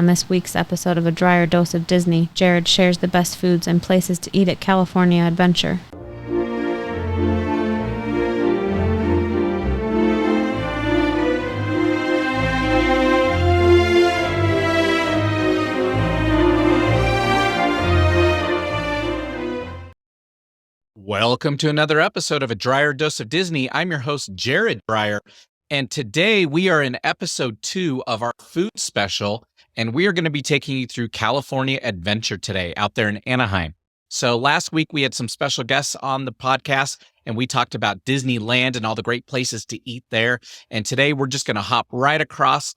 On this week's episode of A Drier Dose of Disney, Jared shares the best foods and places to eat at California Adventure. Welcome to another episode of A Drier Dose of Disney. I'm your host, Jared Drier, and today we are in episode 2 of our food special, and we are going to be taking you through California Adventure today out there in Anaheim. So last week we had some special guests on the podcast, and we talked about Disneyland and all the great places to eat there. And today we're just going to hop right across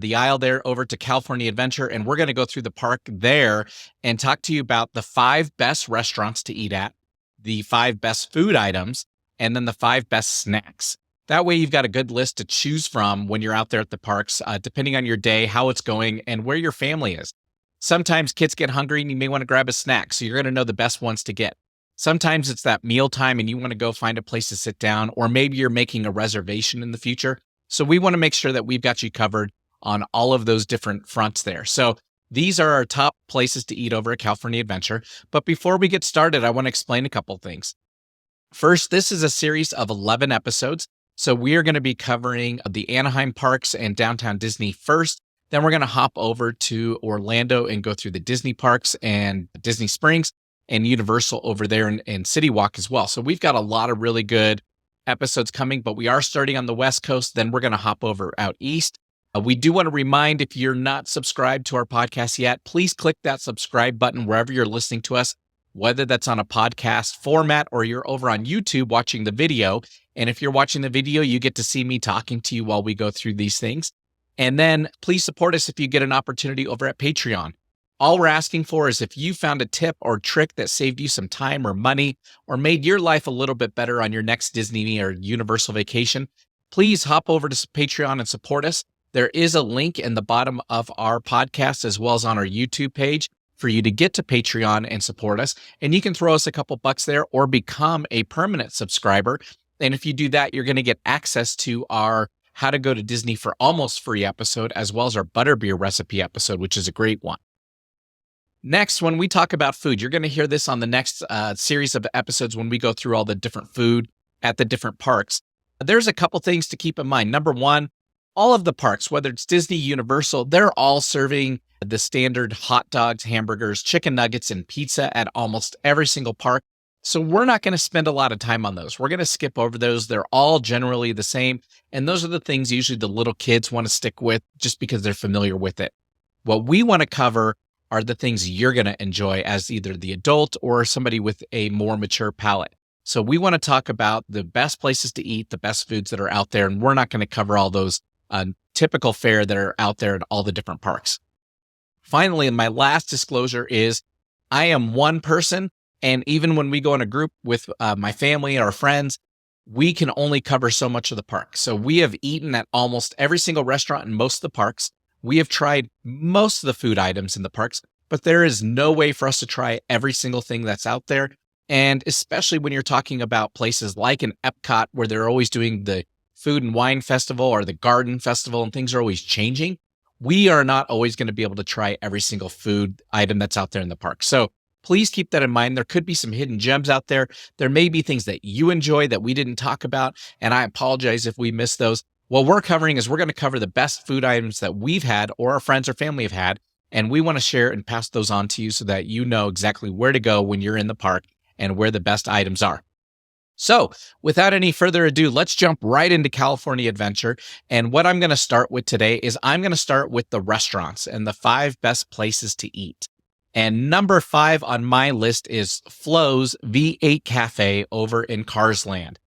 the aisle there over to California Adventure, and we're going to go through the park there and talk to you about the 5 best restaurants to eat at, the 5 best food items, and then the 5 best snacks. That way you've got a good list to choose from when you're out there at the parks, depending on your day, how it's going, and where your family is. Sometimes kids get hungry and you may want to grab a snack, so you're going to know the best ones to get. Sometimes it's that meal time and you want to go find a place to sit down, or maybe you're making a reservation in the future. So we want to make sure that we've got you covered on all of those different fronts there. So these are our top places to eat over at California Adventure. But before we get started, I want to explain a couple things. First, this is a series of 11 episodes. So we are going to be covering the Anaheim parks and downtown Disney first. Then we're going to hop over to Orlando and go through the Disney parks and Disney Springs and Universal over there in City Walk as well. So we've got a lot of really good episodes coming, but we are starting on the West Coast. Then we're going to hop over out east. We do want to remind, if you're not subscribed to our podcast yet, please click that subscribe button wherever you're listening to us, whether that's on a podcast format or you're over on YouTube watching the video. And if you're watching the video, you get to see me talking to you while we go through these things. And then please support us if you get an opportunity over at Patreon. All we're asking for is if you found a tip or trick that saved you some time or money or made your life a little bit better on your next Disney or Universal vacation, please hop over to Patreon and support us. There is a link in the bottom of our podcast as well as on our YouTube page for you to get to Patreon and support us. And you can throw us a couple bucks there or become a permanent subscriber. And if you do that, you're going to get access to our How to Go to Disney for Almost Free episode, as well as our Butterbeer recipe episode, which is a great one. Next, when we talk about food, you're going to hear this on the next series of episodes when we go through all the different food at the different parks. There's a couple things to keep in mind. Number one, all of the parks, whether it's Disney, Universal, they're all serving the standard hot dogs, hamburgers, chicken nuggets, and pizza at almost every single park. So we're not going to spend a lot of time on those. We're going to skip over those. They're all generally the same. And those are the things usually the little kids want to stick with just because they're familiar with it. What we want to cover are the things you're going to enjoy as either the adult or somebody with a more mature palate. So we want to talk about the best places to eat, the best foods that are out there. And we're not going to cover all those typical fare that are out there at all the different parks. Finally, my last disclosure is I am one person, and even when we go in a group with my family or friends, we can only cover so much of the park. So we have eaten at almost every single restaurant in most of the parks. We have tried most of the food items in the parks, but there is no way for us to try every single thing that's out there. And especially when you're talking about places like an Epcot, where they're always doing the Food and Wine Festival or the Garden Festival, and things are always changing. We are not always going to be able to try every single food item that's out there in the park. So please keep that in mind. There could be some hidden gems out there. There may be things that you enjoy that we didn't talk about, and I apologize if we missed those. What we're covering is we're going to cover the best food items that we've had or our friends or family have had, and we want to share and pass those on to you so that you know exactly where to go when you're in the park and where the best items are. So without any further ado, let's jump right into California Adventure. And what I'm going to start with today is I'm going to start with the restaurants and the 5 best places to eat. And number 5 on my list is Flo's V8 Cafe over in Cars Land.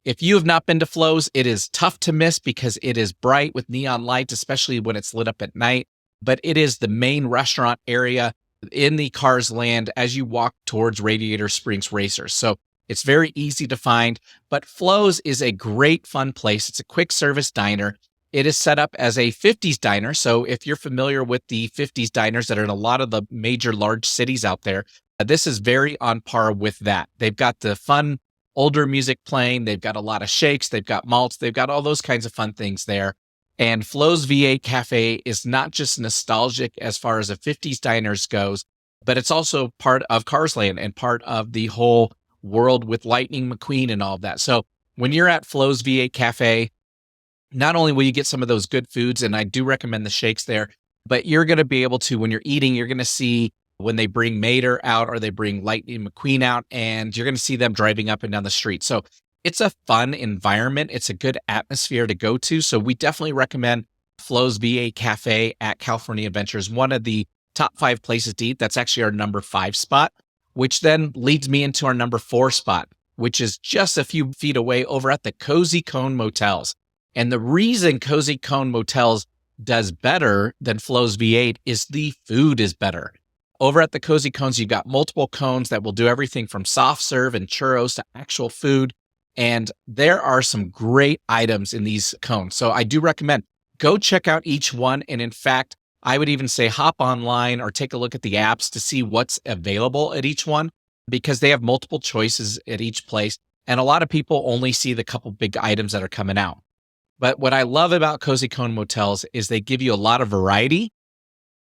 If you have not been to Flo's, it is tough to miss because it is bright with neon lights, especially when it's lit up at night. But it is the main restaurant area in the Cars Land as you walk towards Radiator Springs Racers. So it's very easy to find, but Flo's is a great fun place. It's a quick service diner. It is set up as a 50s diner. So if you're familiar with the 50s diners that are in a lot of the major large cities out there, this is very on par with that. They've got the fun older music playing. They've got a lot of shakes. They've got malts. They've got all those kinds of fun things there. And Flo's V8 Cafe is not just nostalgic as far as a 50s diners goes, but it's also part of Cars Land and part of the whole world with Lightning McQueen and all of that. So when you're at Flo's V8 Cafe, not only will you get some of those good foods, and I do recommend the shakes there, but you're going to be able to, when you're eating, you're going to see when they bring Mater out or they bring Lightning McQueen out, and you're going to see them driving up and down the street. So it's a fun environment. It's a good atmosphere to go to. So we definitely recommend Flo's VA Cafe at California Adventures, one of the top 5 places to eat. That's actually our number 5 spot, which then leads me into our number 4 spot, which is just a few feet away over at the Cozy Cone Motels. And the reason Cozy Cone Motels does better than Flo's V8 is the food is better. Over at the Cozy Cones, you've got multiple cones that will do everything from soft serve and churros to actual food. And there are some great items in these cones. So I do recommend go check out each one. And in fact, I would even say hop online or take a look at the apps to see what's available at each one, because they have multiple choices at each place. And a lot of people only see the couple big items that are coming out. But what I love about Cozy Cone Motels is they give you a lot of variety.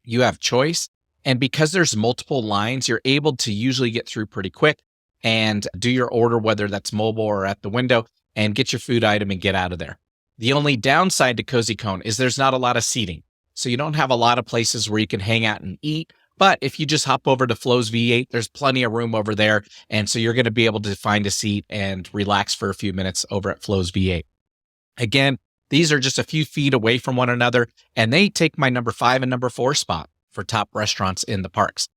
You have choice. And because there's multiple lines, you're able to usually get through pretty quick and do your order, whether that's mobile or at the window, and get your food item and get out of there. The only downside to Cozy Cone is there's not a lot of seating. So you don't have a lot of places where you can hang out and eat. But if you just hop over to Flo's V8, there's plenty of room over there. And so you're going to be able to find a seat and relax for a few minutes over at Flo's V8. Again, these are just a few feet away from one another, and they take my number 5 and number 4 spot for top restaurants in the parks.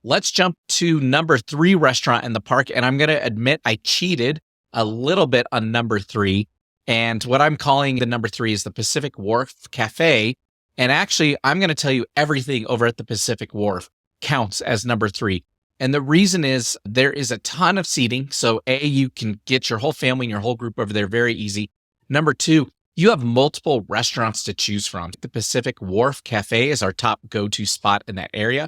Let's jump to number 3 restaurant in the park. And I'm going to admit I cheated a little bit on number 3. And what I'm calling the number 3 is the Pacific Wharf Cafe. And actually, I'm going to tell you everything over at the Pacific Wharf counts as number 3. And the reason is there is a ton of seating. So A, you can get your whole family and your whole group over there very easy. Number 2, you have multiple restaurants to choose from. The Pacific Wharf Cafe is our top go-to spot in that area,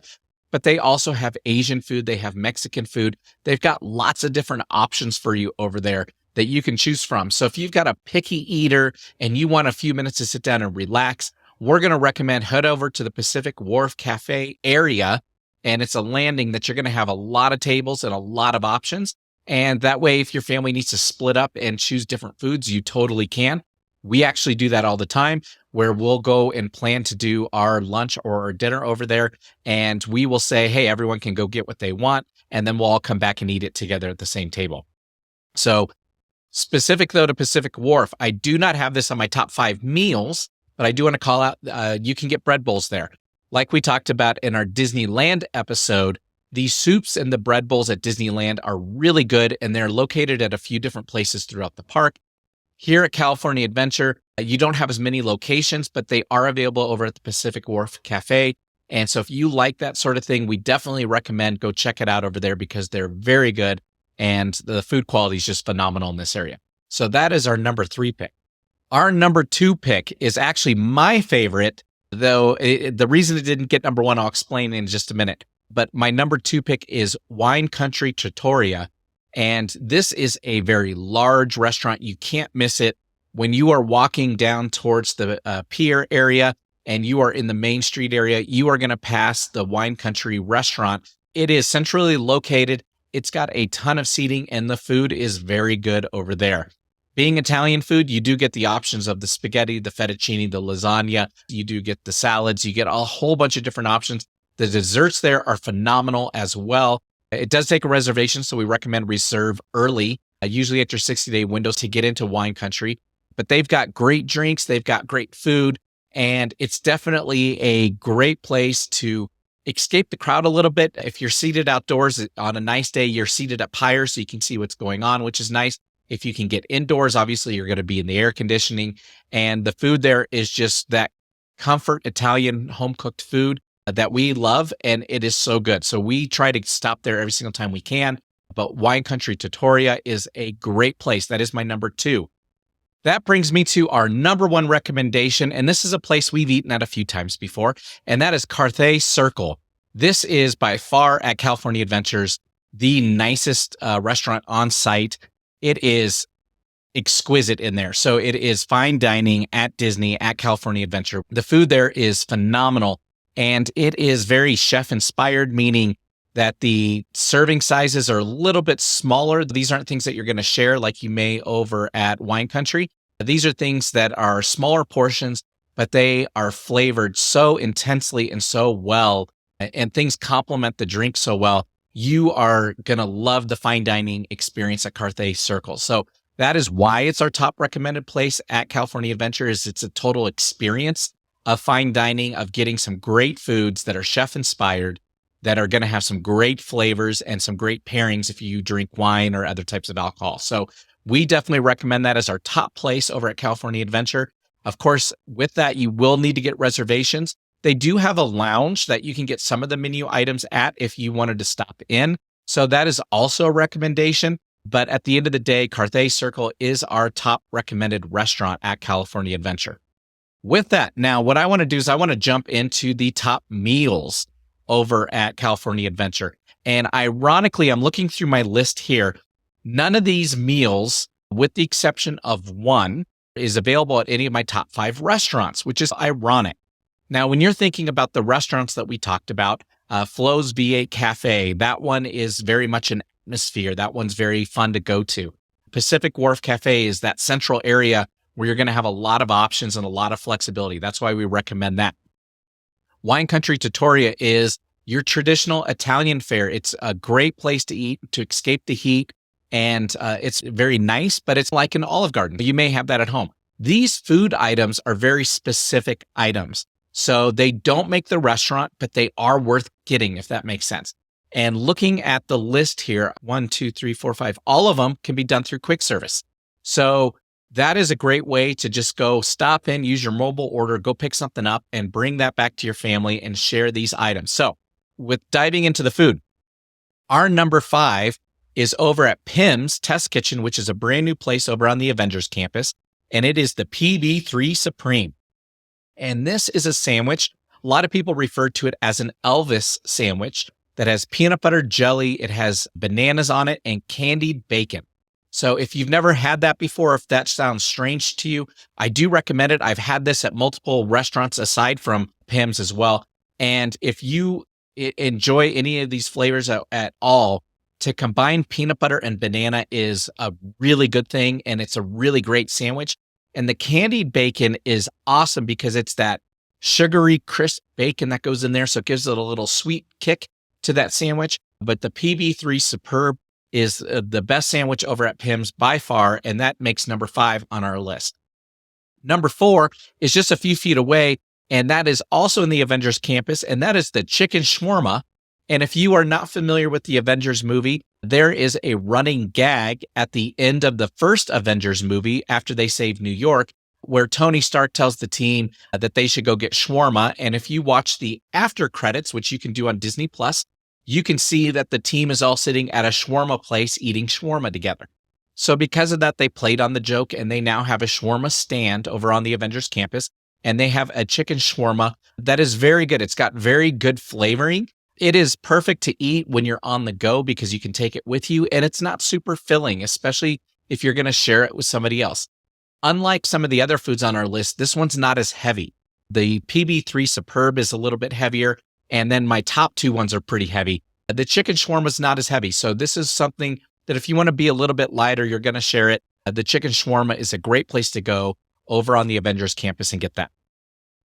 but they also have Asian food. They have Mexican food. They've got lots of different options for you over there that you can choose from. So if you've got a picky eater and you want a few minutes to sit down and relax, we're going to recommend head over to the Pacific Wharf Cafe area. And it's a landing that you're going to have a lot of tables and a lot of options. And that way, if your family needs to split up and choose different foods, you totally can. We actually do that all the time, where we'll go and plan to do our lunch or our dinner over there. And we will say, hey, everyone can go get what they want. And then we'll all come back and eat it together at the same table. So specific, though, to Pacific Wharf, I do not have this on my top 5 meals, but I do want to call out, you can get bread bowls there. Like we talked about in our Disneyland episode, the soups and the bread bowls at Disneyland are really good, and they're located at a few different places throughout the park. Here at California Adventure, you don't have as many locations, but they are available over at the Pacific Wharf Cafe. And so if you like that sort of thing, we definitely recommend go check it out over there because they're very good and the food quality is just phenomenal in this area. So that is our number 3 pick. Our number 2 pick is actually my favorite, though the reason it didn't get number 1, I'll explain in just a minute. But my number 2 pick is Wine Country Trattoria. And this is a very large restaurant. You can't miss it. When you are walking down towards the pier area and you are in the Main Street area, you are going to pass the Wine Country restaurant. It is centrally located. It's got a ton of seating and the food is very good over there. Being Italian food, you do get the options of the spaghetti, the fettuccine, the lasagna. You do get the salads. You get a whole bunch of different options. The desserts there are phenomenal as well. It does take a reservation, so we recommend reserve early, usually at your 60-day windows to get into Wine Country. But they've got great drinks, they've got great food, and it's definitely a great place to escape the crowd a little bit. If you're seated outdoors on a nice day, you're seated up higher so you can see what's going on, which is nice. If you can get indoors, obviously you're going to be in the air conditioning, and the food there is just that comfort Italian home-cooked food that we love, and it is so good. So we try to stop there every single time we can, but Wine Country Trattoria is a great place. That is my number 2. That brings me to our number 1 recommendation, and this is a place we've eaten at a few times before, and that is Carthay Circle. This is by far at California Adventures the nicest restaurant on site. It is exquisite in there. So it is fine dining at Disney, at California Adventure. The food there is phenomenal, and it is very chef inspired, meaning that the serving sizes are a little bit smaller. These aren't things that you're going to share like you may over at Wine Country. These are things that are smaller portions, but they are flavored so intensely and so well, and things complement the drink so well. You are going to love the fine dining experience at Carthay Circle. So that is why it's our top recommended place at California Adventure. Is it's a total experience of fine dining, of getting some great foods that are chef inspired, that are going to have some great flavors and some great pairings if you drink wine or other types of alcohol. So we definitely recommend that as our top place over at California Adventure. Of course, with that, you will need to get reservations. They do have a lounge that you can get some of the menu items at if you wanted to stop in. So that is also a recommendation. But at the end of the day, Carthay Circle is our top recommended restaurant at California Adventure. With that, now what I want to do is I want to jump into the top meals over at California Adventure. And ironically, I'm looking through my list here. None of these meals, with the exception of one, is available at any of my top 5 restaurants, which is ironic. Now, when you're thinking about the restaurants that we talked about, Flo's V8 Cafe, that one is very much an atmosphere. That one's very fun to go to. Pacific Wharf Cafe is that central area where you're going to have a lot of options and a lot of flexibility. That's why we recommend that. Wine Country Trattoria is your traditional Italian fare. It's a great place to eat, to escape the heat, and it's very nice, but it's like an Olive Garden. You may have that at home. These food items are very specific items. So they don't make the restaurant, but they are worth getting, if that makes sense. And looking at the list here, 1, 2, 3, 4, 5, all of them can be done through quick service. So that is a great way to just go stop in, use your mobile order, go pick something up and bring that back to your family and share these items. So with diving into the food, our number 5 is over at Pim's Test Kitchen, which is a brand new place over on the Avengers campus. And it is the PB3 Supreme. And this is a sandwich. A lot of people refer to it as an Elvis sandwich that has peanut butter jelly. It has bananas on it and candied bacon. So if you've never had that before, if that sounds strange to you, I do recommend it. I've had this at multiple restaurants aside from Pim's as well. And if you enjoy any of these flavors at all, to combine peanut butter and banana is a really good thing. And it's a really great sandwich. And the candied bacon is awesome because it's that sugary, crisp bacon that goes in there. So it gives it a little sweet kick to that sandwich. But the PB3 Superb is the best sandwich over at Pim's by far. And that makes number 5 on our list. Number 4 is just a few feet away. And that is also in the Avengers campus. And that is the chicken shawarma. And if you are not familiar with the Avengers movie, there is a running gag at the end of the first Avengers movie after they save New York, where Tony Stark tells the team that they should go get shawarma. And if you watch the after credits, which you can do on Disney Plus, you can see that the team is all sitting at a shawarma place eating shawarma together. So because of that, they played on the joke and they now have a shawarma stand over on the Avengers campus. And they have a chicken shawarma that is very good. It's got very good flavoring. It is perfect to eat when you're on the go because you can take it with you and it's not super filling, especially if you're going to share it with somebody else. Unlike some of the other foods on our list, this one's not as heavy. The PB3 Superb is a little bit heavier, and then my top 2 ones are pretty heavy. The chicken shawarma is not as heavy, so this is something that if you want to be a little bit lighter, you're going to share it. The chicken shawarma is a great place to go over on the Avengers campus and get that.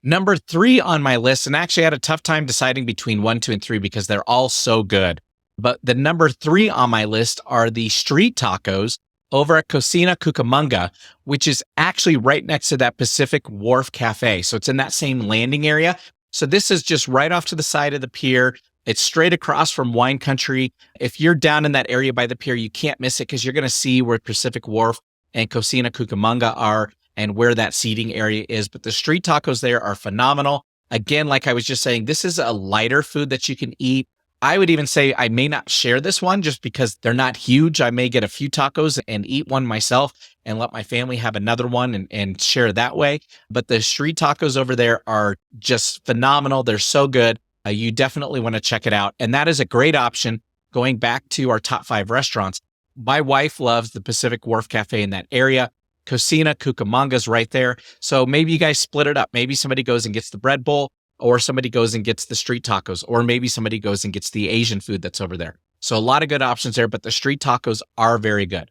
Number 3 on my list, and actually I had a tough time deciding between 1, 2, and 3 because they're all so good. But the number 3 on my list are the street tacos over at Cocina Cucamonga, which is actually right next to that Pacific Wharf Cafe. So it's in that same landing area. So this is just right off to the side of the pier. It's straight across from Wine Country. If you're down in that area by the pier, you can't miss it because you're going to see where Pacific Wharf and Cocina Cucamonga are and where that seating area is. But the street tacos there are phenomenal. Again, like I was just saying, this is a lighter food that you can eat. I would even say I may not share this one just because they're not huge. I may get a few tacos and eat one myself and let my family have another one and share that way. But the street tacos over there are just phenomenal. They're so good. You definitely want to check it out. And that is a great option going back to our top 5 restaurants. My wife loves the Pacific Wharf Cafe in that area. Cocina Cucamonga's right there. So maybe you guys split it up. Maybe somebody goes and gets the bread bowl, or somebody goes and gets the street tacos, or maybe somebody goes and gets the Asian food that's over there. So a lot of good options there, but the street tacos are very good.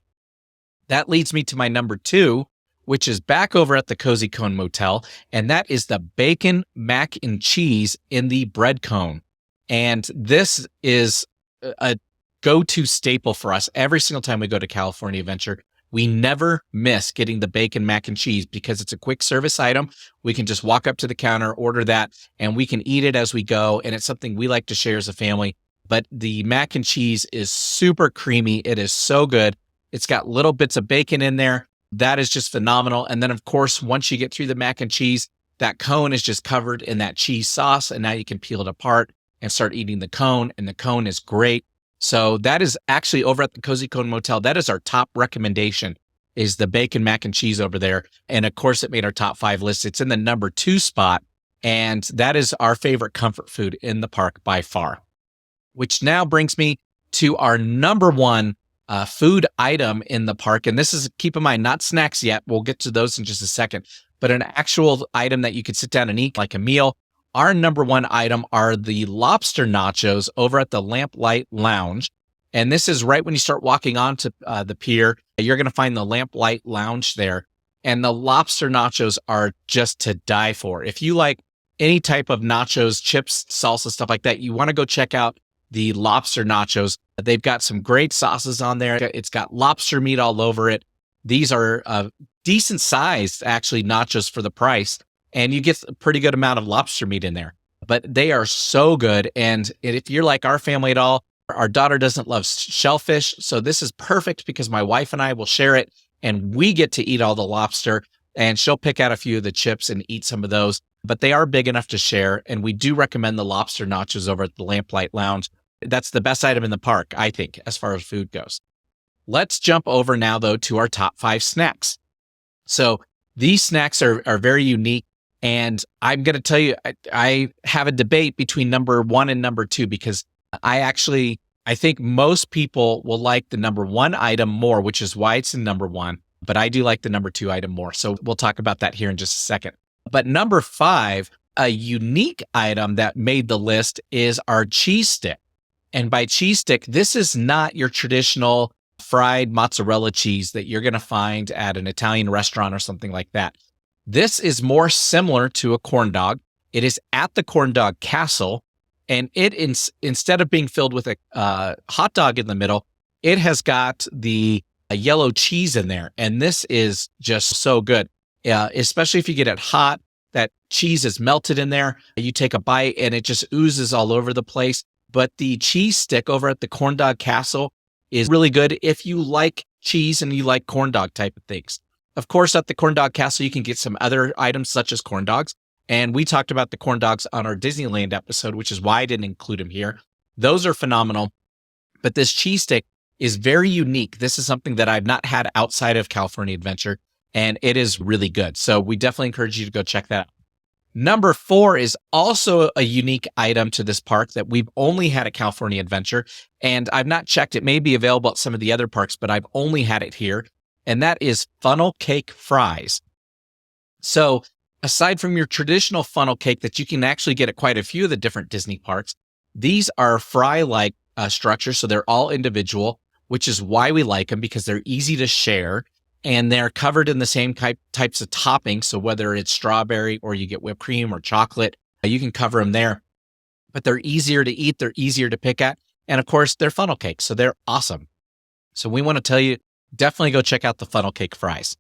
That leads me to my number 2, which is back over at the Cozy Cone Motel, and that is the bacon mac and cheese in the bread cone. And this is a go-to staple for us every single time we go to California Adventure. We never miss getting the bacon mac and cheese because it's a quick service item. We can just walk up to the counter, order that, and we can eat it as we go. And it's something we like to share as a family. But the mac and cheese is super creamy. It is so good. It's got little bits of bacon in there. That is just phenomenal. And then, of course, once you get through the mac and cheese, that cone is just covered in that cheese sauce. And now you can peel it apart and start eating the cone. And the cone is great. So that is actually over at the Cozy Cone Motel. That is our top recommendation, is the bacon mac and cheese over there. And of course, it made our top 5 list. It's in the number 2 spot. And that is our favorite comfort food in the park by far. Which now brings me to our number 1 food item in the park. And this is, keep in mind, not snacks yet. We'll get to those in just a second, but an actual item that you could sit down and eat like a meal. Our number 1 item are the lobster nachos over at the Lamplight Lounge. And this is right when you start walking onto the pier. You're going to find the Lamplight Lounge there. And the lobster nachos are just to die for. If you like any type of nachos, chips, salsa, stuff like that, you want to go check out the lobster nachos. They've got some great sauces on there. It's got lobster meat all over it. These are decent sized, actually, nachos for the price. And you get a pretty good amount of lobster meat in there. But they are so good. And if you're like our family at all, our daughter doesn't love shellfish. So this is perfect because my wife and I will share it. And we get to eat all the lobster. And she'll pick out a few of the chips and eat some of those. But they are big enough to share. And we do recommend the lobster nachos over at the Lamplight Lounge. That's the best item in the park, I think, as far as food goes. Let's jump over now, though, to our top 5 snacks. So these snacks are very unique. And I'm going to tell you, I have a debate between number 1 and number 2 because I think most people will like the number 1 item more, which is why it's in number 1. But I do like the number 2 item more. So we'll talk about that here in just a second. But number 5, a unique item that made the list is our cheese stick. And by cheese stick, this is not your traditional fried mozzarella cheese that you're going to find at an Italian restaurant or something like that. This is more similar to a corn dog. It is at the corn dog castle, and it instead of being filled with a hot dog in the middle, it has got the yellow cheese in there. And this is just so good, especially if you get it hot. That cheese is melted in there. You take a bite and it just oozes all over the place. But the cheese stick over at the corn dog castle is really good if you like cheese and you like corn dog type of things. Of course, at the corn dog castle, you can get some other items such as corn dogs. And we talked about the corn dogs on our Disneyland episode, which is why I didn't include them here. Those are phenomenal. But this cheese stick is very unique. This is something that I've not had outside of California Adventure, and it is really good. So we definitely encourage you to go check that out. Number 4 is also a unique item to this park that we've only had at California Adventure. And I've not checked. It may be available at some of the other parks, but I've only had it here. And that is funnel cake fries. So aside from your traditional funnel cake that you can actually get at quite a few of the different Disney parks, these are fry-like structures. So they're all individual, which is why we like them, because they're easy to share. And they're covered in the same types of toppings. So whether it's strawberry or you get whipped cream or chocolate, you can cover them there. But they're easier to eat. They're easier to pick at. And of course, they're funnel cakes. So they're awesome. So we want to tell you, definitely go check out the funnel cake fries.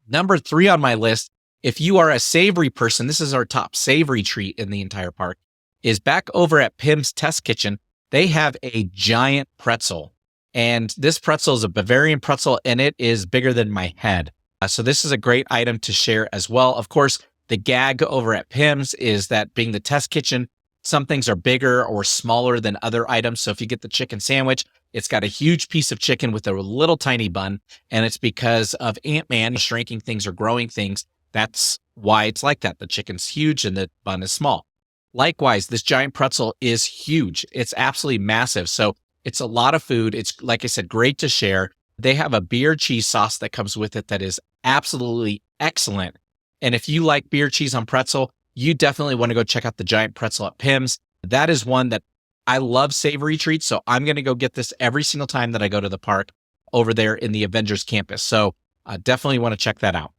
Number 3 on my list, if you are a savory person, this is our top savory treat in the entire park, is back over at Pim's Test Kitchen. They have a giant pretzel. And this pretzel is a Bavarian pretzel, and it is bigger than my head. So this is a great item to share as well. Of course, the gag over at Pim's is that being the test kitchen, some things are bigger or smaller than other items. So if you get the chicken sandwich, it's got a huge piece of chicken with a little tiny bun. And it's because of Ant-Man shrinking things or growing things. That's why it's like that. The chicken's huge and the bun is small. Likewise, this giant pretzel is huge. It's absolutely massive. So It's a lot of food. It's, like I said, great to share. They have a beer cheese sauce that comes with it that is absolutely excellent. And if you like beer cheese on pretzel, you definitely want to go check out the giant pretzel at Pim's. That is one that I love savory treats. So I'm going to go get this every single time that I go to the park over there in the Avengers campus. So definitely want to check that out.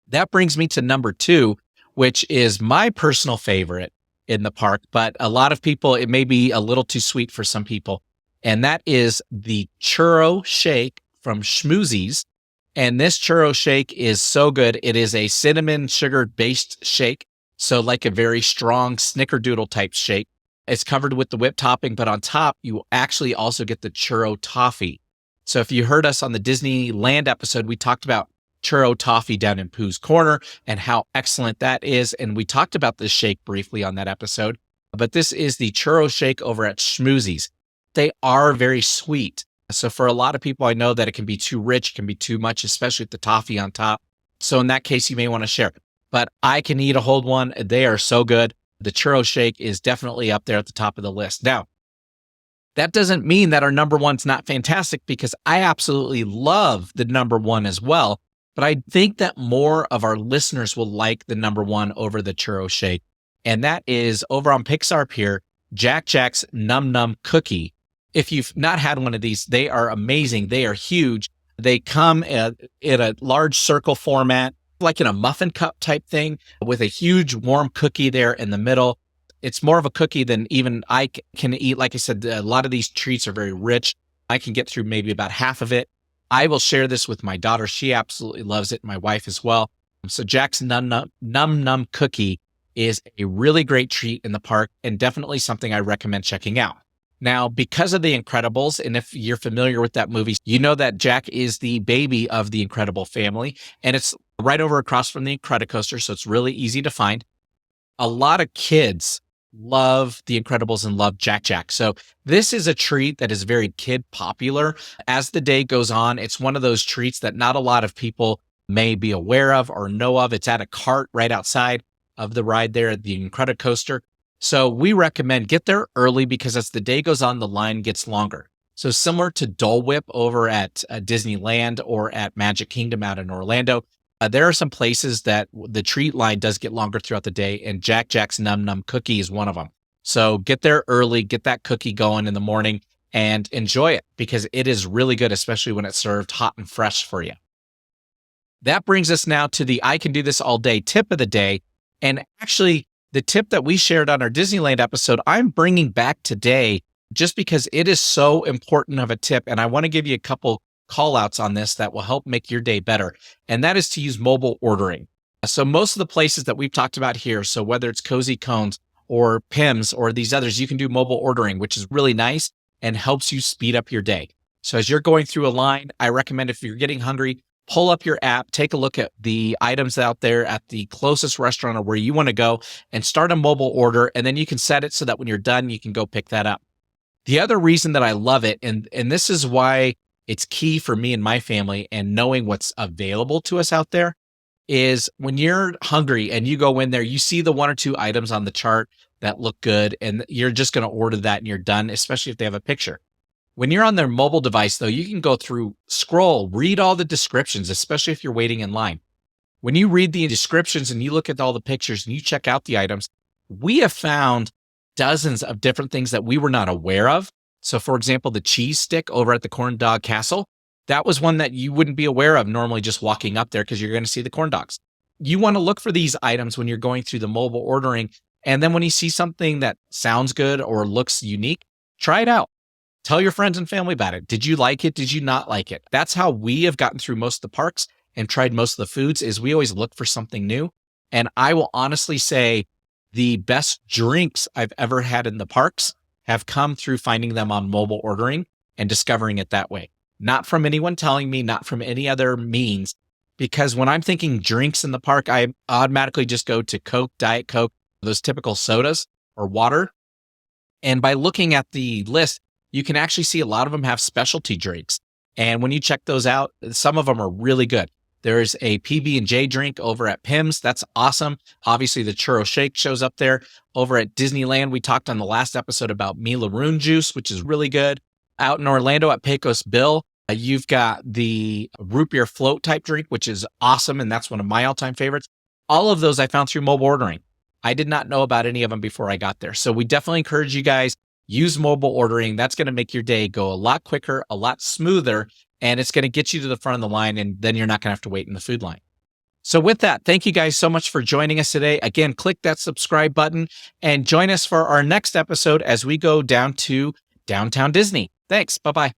That brings me to number 2, which is my personal favorite in the park, but a lot of people, it may be a little too sweet for some people. And that is the churro shake from Schmoozies. And this churro shake is so good. It is a cinnamon sugar based shake. So like a very strong snickerdoodle type shake. It's covered with the whipped topping, but on top, you actually also get the churro toffee. So if you heard us on the Disneyland episode, we talked about churro toffee down in Pooh's Corner and how excellent that is. And we talked about this shake briefly on that episode, but this is the churro shake over at Schmoozies. They are very sweet. So for a lot of people, I know that it can be too rich, can be too much, especially with the toffee on top. So in that case, you may want to share. But I can eat a whole one. They are so good. The churro shake is definitely up there at the top of the list. Now, that doesn't mean that our number one's not fantastic, because I absolutely love the number one as well. But I think that more of our listeners will like the number one over the churro shake. And that is over on Pixar Pier, Jack Jack's Num Num Cookie. If you've not had one of these, they are amazing. They are huge. They come in a large circle format, like in a muffin cup type thing, with a huge warm cookie there in the middle. It's more of a cookie than even I can eat. Like I said, a lot of these treats are very rich. I can get through maybe about half of it. I will share this with my daughter. She absolutely loves it. My wife as well. So Jack's Num Num Cookie is a really great treat in the park, and definitely something I recommend checking out. Now, because of The Incredibles, and if you're familiar with that movie, you know that Jack is the baby of the Incredible family, and it's right over across from the Incredicoaster, so it's really easy to find. A lot of kids love The Incredibles and love Jack Jack. So this is a treat that is very kid popular. As the day goes on, it's one of those treats that not a lot of people may be aware of or know of. It's at a cart right outside of the ride there at the Incredicoaster. So we recommend get there early, because as the day goes on, the line gets longer. So similar to Dole Whip over at Disneyland or at Magic Kingdom out in Orlando, there are some places that the treat line does get longer throughout the day, and Jack Jack's Num Num Cookie is one of them. So get there early, get that cookie going in the morning, and enjoy it, because it is really good, especially when it's served hot and fresh for you. That brings us now to the I Can Do This All Day tip of the day. And actually, the tip that we shared on our Disneyland episode, I'm bringing back today just because it is so important of a tip. And I want to give you a couple call outs on this that will help make your day better. And that is to use mobile ordering. So most of the places that we've talked about here, so whether it's Cozy Cones or Pim's or these others, you can do mobile ordering, which is really nice and helps you speed up your day. So as you're going through a line, I recommend, if you're getting hungry, pull up your app, take a look at the items out there at the closest restaurant or where you want to go, and start a mobile order. And then you can set it so that when you're done, you can go pick that up. The other reason that I love it, and this is why it's key for me and my family and knowing what's available to us out there, is when you're hungry and you go in there, you see the 1 or 2 items on the chart that look good, and you're just going to order that and you're done, especially if they have a picture. When you're on their mobile device, though, you can go through, scroll, read all the descriptions, especially if you're waiting in line. When you read the descriptions and you look at all the pictures and you check out the items, we have found dozens of different things that we were not aware of. So, for example, the cheese stick over at the Corn Dog Castle, that was one that you wouldn't be aware of normally just walking up there, because you're going to see the corn dogs. You want to look for these items when you're going through the mobile ordering. And then when you see something that sounds good or looks unique, try it out. Tell your friends and family about it. Did you like it? Did you not like it? That's how we have gotten through most of the parks and tried most of the foods, is we always look for something new. And I will honestly say the best drinks I've ever had in the parks have come through finding them on mobile ordering and discovering it that way. Not from anyone telling me, not from any other means, because when I'm thinking drinks in the park, I automatically just go to Coke, Diet Coke, those typical sodas or water. And by looking at the list, you can actually see a lot of them have specialty drinks. And when you check those out, some of them are really good. There's a PB&J drink over at Pim's. That's awesome. Obviously, the churro shake shows up there. Over at Disneyland, we talked on the last episode about Milaroon juice, which is really good. out in Orlando at Pecos Bill, you've got the root beer float type drink, which is awesome. And that's one of my all-time favorites. All of those I found through mobile ordering. I did not know about any of them before I got there. So we definitely encourage you guys, use mobile ordering. That's going to make your day go a lot quicker, a lot smoother, and it's going to get you to the front of the line, and then you're not going to have to wait in the food line. So with that, thank you guys so much for joining us today. Again, click that subscribe button and join us for our next episode as we go down to downtown Disney. Thanks. Bye-bye.